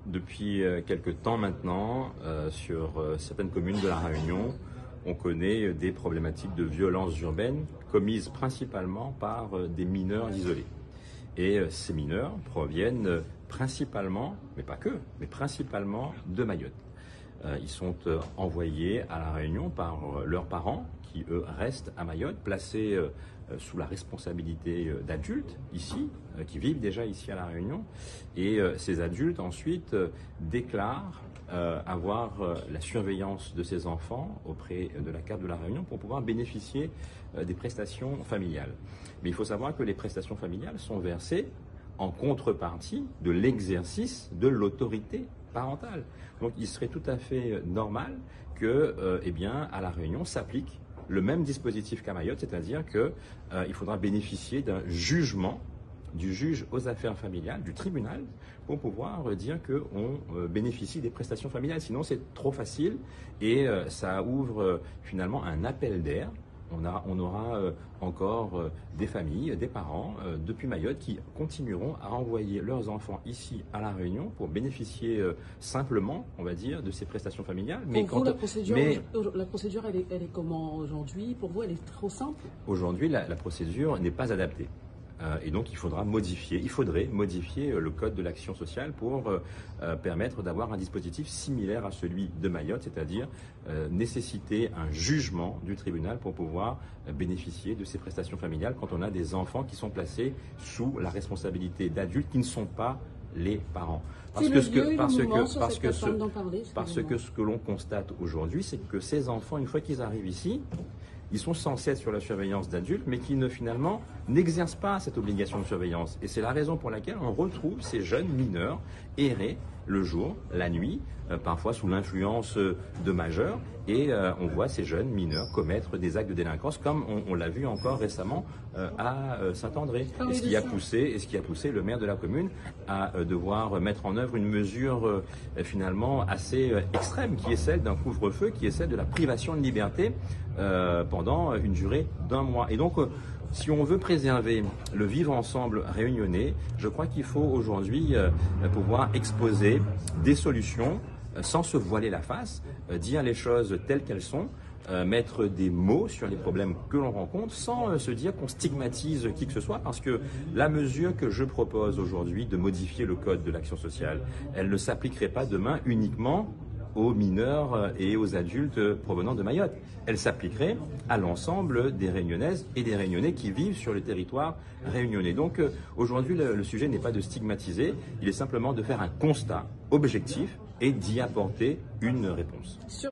Depuis quelque temps maintenant, sur certaines communes de La Réunion, on connaît des problématiques de violences urbaines commises principalement par des mineurs isolés. Et ces mineurs proviennent principalement, mais pas que, mais principalement de Mayotte. Ils sont envoyés à La Réunion par leurs parents qui, eux, restent à Mayotte, placés sous la responsabilité d'adultes ici, qui vivent déjà ici à La Réunion. Et ces adultes ensuite déclarent avoir la surveillance de ces enfants auprès de la CAF de La Réunion pour pouvoir bénéficier des prestations familiales. Mais il faut savoir que les prestations familiales sont versées en contrepartie de l'exercice de l'autorité parentale. Donc il serait tout à fait normal que, à La Réunion s'applique le même dispositif qu'à Mayotte, c'est-à-dire qu'il faudra bénéficier d'un jugement du juge aux affaires familiales, du tribunal, pour pouvoir dire qu'on bénéficie des prestations familiales. Sinon, c'est trop facile et ça ouvre finalement un appel d'air. On aura encore des familles, des parents depuis Mayotte qui continueront à envoyer leurs enfants ici à La Réunion pour bénéficier simplement, on va dire, de ces prestations familiales. Mais pour vous, la procédure elle est comment aujourd'hui? Pour vous, elle est trop simple? Aujourd'hui, la procédure n'est pas adaptée. Et donc il faudrait modifier le code de l'action sociale pour permettre d'avoir un dispositif similaire à celui de Mayotte, c'est-à-dire nécessiter un jugement du tribunal pour pouvoir bénéficier de ces prestations familiales quand on a des enfants qui sont placés sous la responsabilité d'adultes qui ne sont pas les parents. Parce que ce que l'on constate aujourd'hui, c'est que ces enfants, une fois qu'ils arrivent ici, ils sont censés être sur la surveillance d'adultes, mais qui finalement n'exercent pas cette obligation de surveillance. Et c'est la raison pour laquelle on retrouve ces jeunes mineurs errer le jour, la nuit, parfois sous l'influence de majeurs, et on voit ces jeunes mineurs commettre des actes de délinquance, comme on l'a vu encore récemment à Saint-André. Et ce qui a poussé le maire de la commune à devoir mettre en œuvre une mesure finalement assez extrême, qui est celle d'un couvre-feu, qui est celle de la privation de liberté pendant une durée d'1 mois. Et donc, si on veut préserver le vivre ensemble réunionnais, je crois qu'il faut aujourd'hui pouvoir exposer des solutions sans se voiler la face, dire les choses telles qu'elles sont, mettre des mots sur les problèmes que l'on rencontre sans se dire qu'on stigmatise qui que ce soit, parce que la mesure que je propose aujourd'hui de modifier le code de l'action sociale, elle ne s'appliquerait pas demain uniquement aux mineurs et aux adultes provenant de Mayotte. Elle s'appliquerait à l'ensemble des Réunionnaises et des Réunionnais qui vivent sur le territoire réunionnais. Donc aujourd'hui, le sujet n'est pas de stigmatiser, il est simplement de faire un constat objectif et d'y apporter une réponse.